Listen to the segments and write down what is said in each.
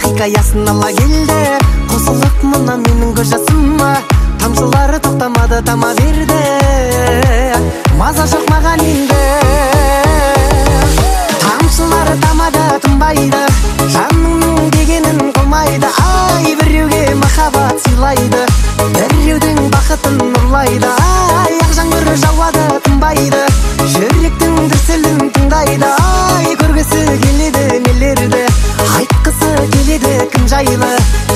Hikayасын ала келді, қосылып мұна менің көз жасыма. Тамшылары тоқтамады, тама берді, маза жоқ маған енді. Тамшылары тамады, тынбайды, жаныңның дегенін қылмайды. Ай, біреуге махаббат сыйлайды, біреудің бақытын ұрлайды. Ай, ақ жаңбыр жауады, тынбайды, жүректің дүрсілін тыңдайды. Ай, көргісі келеді нелерді, айтқысы келеді кім жайлы.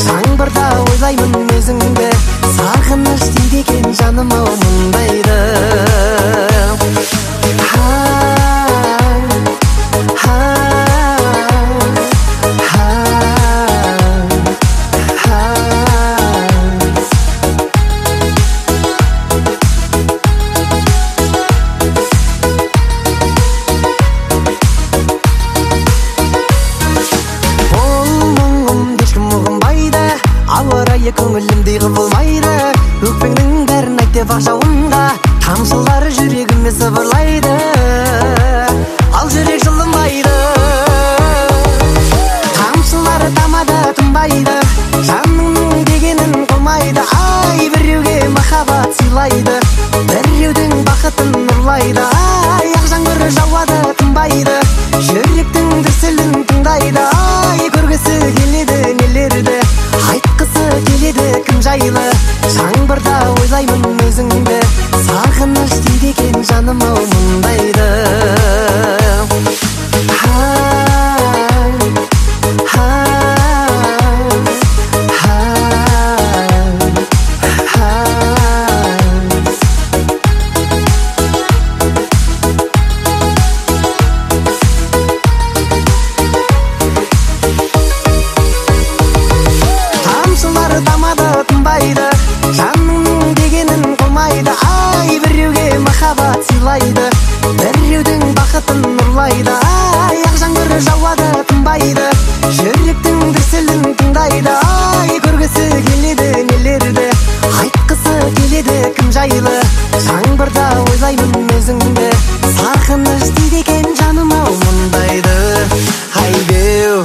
Жаңбырда ойлаймын өзіңді, сағыныш дейді екен жаным ау мұндайды. Көңілімдей құбылмайды, өкпеңнің бәрін айт деп ақ жауынға. Тамшылары жүрегіме сыбырлайды, ал жүрек жылынбайды. Тамшылары тамады, тынбайды, жаныңның дегенін қылмайды. Ай, біреуге махаббат сыйлайды, біреудің бақытын ұрлайды. Ай, ақ жаңбыр жауады, тынбайды, жүректің дүрсілін тыңдайды. Ай, көргісі келеді нелерді, айтқысы келеді кім жайлы. Жаңбырда ойлаймын өзіңді, сағыныш дейді екен жаным ау мұндайды. Жаныңның дегенін қылмайды. Ай, біреуге махаббат сыйлайды, біреудің бақытын ұрлайды. Ай, ақ жаңбыр жауады, тынбайды, жүректің дүрсілін тыңдайды. Ай, көргісі келеді нелерді, айтқысы келеді кім жайлы. Жаңбырда ойлаймын өзіңді, сағыныш дейді екен жаным ау мұндайды. Айбеу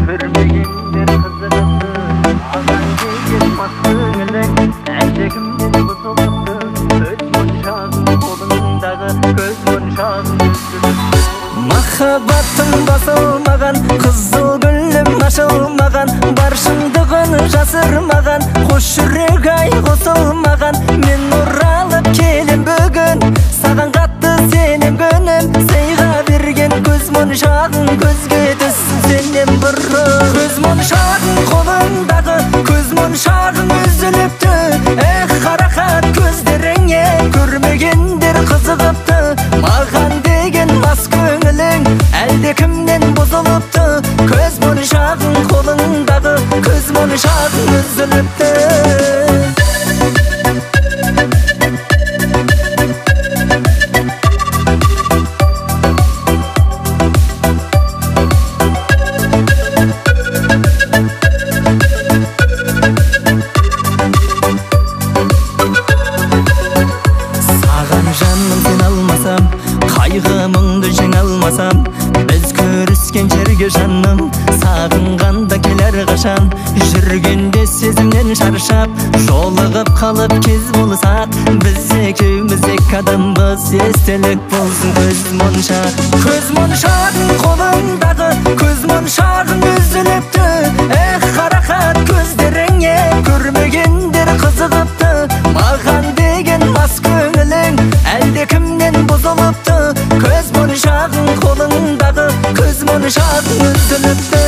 Көрмегендер қызығыпты маған деген мас көңілің әлдекімнен бұзылыпты көз моншағың қолыңдағы көз моншағың үзіліпті махаббатың басылмаған қызыл гүлім ашылмаған бар шындығын жасырмаған қос жүрек ай қосылмаған мен оралып келем бүгін саған қатты сенем күнім сыйға берген көз моншағың көзге түссін сенен бұрын көз моншағың қолыңдағы көз моншағың үзіліпті эх қарақат көздеріңе көрмегендер қызығыпты маған деген мас көңілің әлдекімнен бұзылыпты көз моншағың қолыңдағы көз моншағың үзіліпті біз көріскен жерге жаным сағынғанда келер қашан жүргенде сезімнен шаршап жолығып қалып кез болсақ біз екеуміз екі адамбыз естелік болсын көз моншағың қолыңдағы көз моншағың үзіліпті эх қарақат көздеріңе көрмегендер қызығыпты маған деген мас көңілің әлдекімнен бұзылыпты көз моншағың қолыңдағы көз моншағың үзіліпті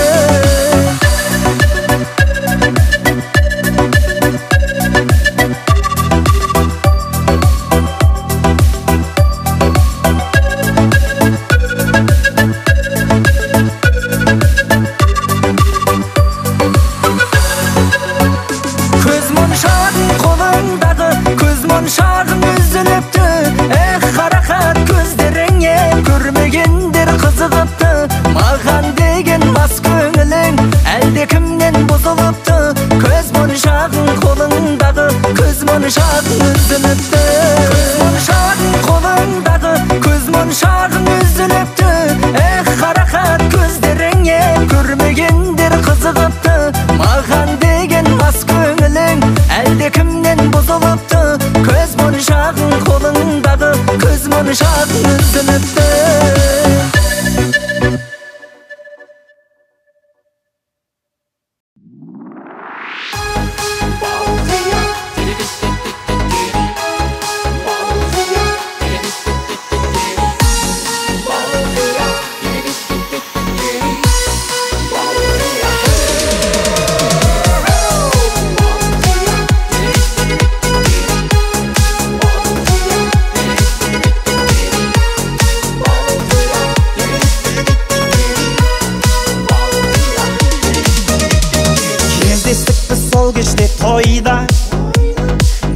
көз моншағың қолыңдағы көз моншағың үзіліпті эх қарақат көздеріңе көрмегендер қызығыпты маған деген мас көңілің әлдекімнен бұзылыпты көз моншағың қолыңдағы көз моншағың үзіліпті көз моншағың қолыңдағы көз моншағың үзіліпті эх қарақат көздеріңе көрмегендер қызығыпты маған деген мас көңілің әлдекімнен бұзылыпты көз моншағың қолыңдағы көз моншағың үзіліпті сол кеште тойда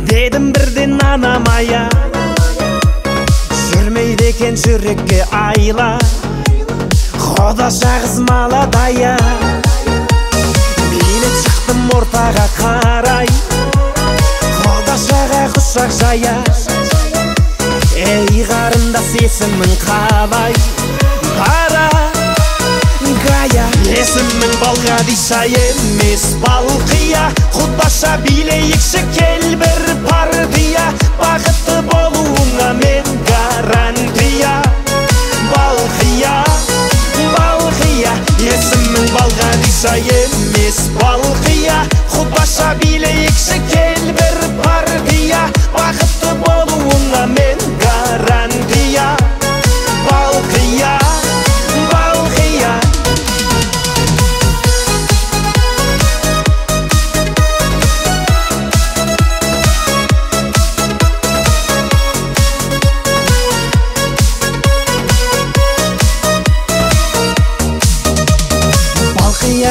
дедім бірден анамая жүрмейді екен жүрекке айла Хода жағыз маладая Мен шықтым ортаға қарай Хода жаға құшақ жая Ей қарындас есімің қалай Бара Гая Есімің Балғадиша емес Балқия Құтбаша билейікші кел бір партия Бақытты болуыңа мен гарантия Балқия Балқия Есімің Балғадиша емес Балқия Құтбаша билейікші кел бір партия Бақытты болуыңа мен гарантия Балқия Балқия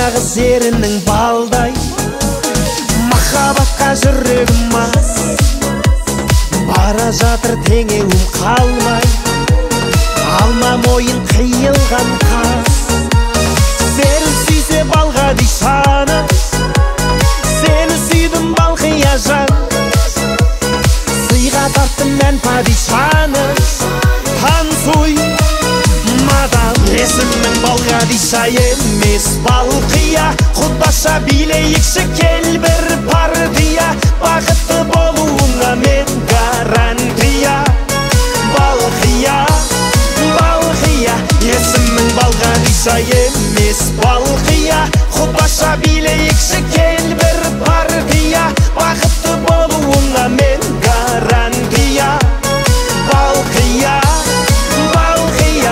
Қыз ерінің балдай Махаббатқа жүрегім мас Бара жатыр теңеуім қалмай Алма мойын қиылған қас Сені сүйсе Балғадишаны Сені сүйдім Балқия жан Сыйға тарттым мен падишаны Танцуй мадам Есімің Балғадиша емес Балқия балқия, құдаша билейікші кел бір партия, бақытты болуыңа мен гарантия. Балқия, балқия, есімің Балғадиша емес балқия, құдаша билейікші кел бір партия, бақытты болуыңа мен гарантия. Балқия, балқия.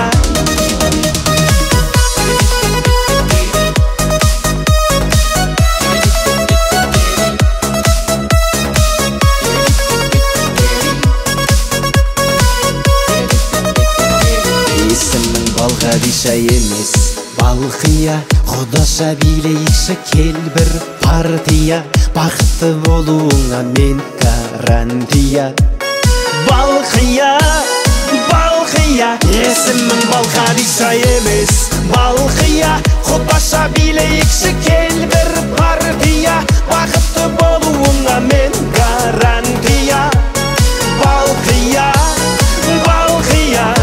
Есімің Балғадиша емес балқия, құдаша билейікші кел бір партия, бақытты болуыңа мен гарантия. Балқия, балқия, есімің Балғадиша емес балқия, құдаша билейікші кел бір партия, бақытты болуыңа мен гарантия. Балқия, балқия.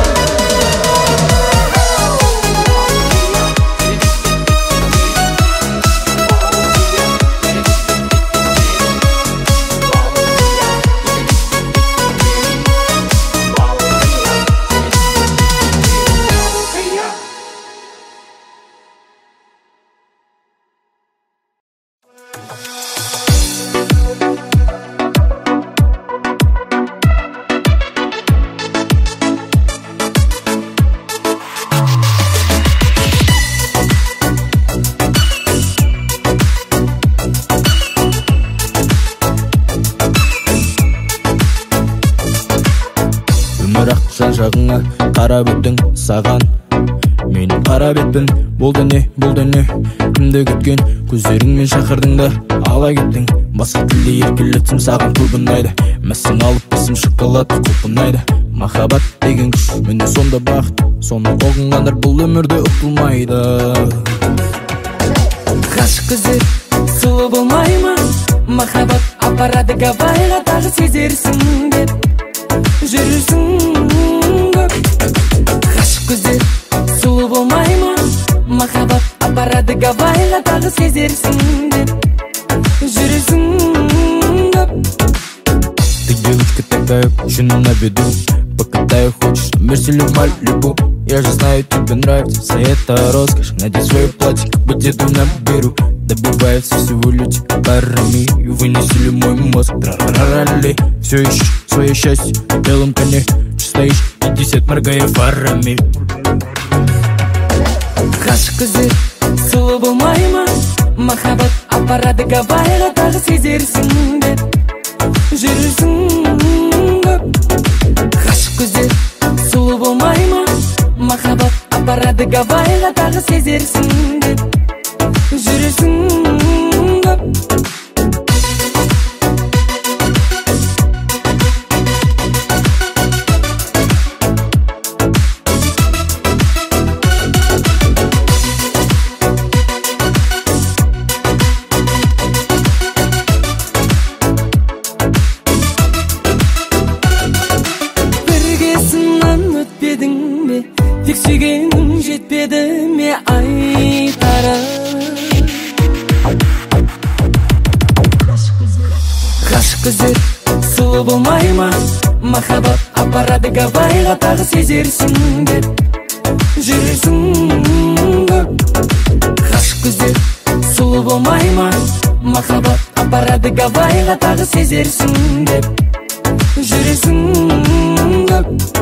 Жан-жағыңа қарап өттің саған, менің қарап етпін. Болды не, кімді күткен, көздеріңмен шақырдың да ала кеттің. Басқа тілде еркелетсем саған көп ұнайды, мәссің алып басым шоколад құлпынайды. Махаббат деген күш, міне сонда бақыт, соны ұғынғандар бұл өмірде ұтылмайды. Ғашық көздер сұлу болмай ма? Махаббат апарады Гавайға, тағы сезерсің деп жүрсің көп. Ғашық көздер сұлу болмай ма? Махаббат апарады Гавайға, тағы сезерсің деп жүрсің көп. Ты девочка такая, очень на виду, покатаю хочешь, мерсилю Малибу. Я же знаю, тебе нравится вся эта роскошь. Надень свое платье, как бы деду на беру. Добивается всего люди парами, и вынесли мой мозг. Тра-ра-ра-ли. Все ищешь свое счастье на белом коне, стоишь 50 моргая фарами. Ғашық көздер сұлу болмай ма? Махаббат апарады Гавайға, тағы сезерсің деп жүрсің көп. Ғашық көздер сұлу болмай ма? Махаббат апарады Гавайға, тағы сезерсің деп жүрсің көп. Тек сүйгенім жетпеді ме айтары? Ғашық көздер сұлу болмай ма? Махаббат апарады Гавайға, тағы сезерсің деп жүрсің көп. Ғашық көздер сұлу болмай ма? Махаббат апарады Гавайға, тағы сезерсің деп жүрсің көп.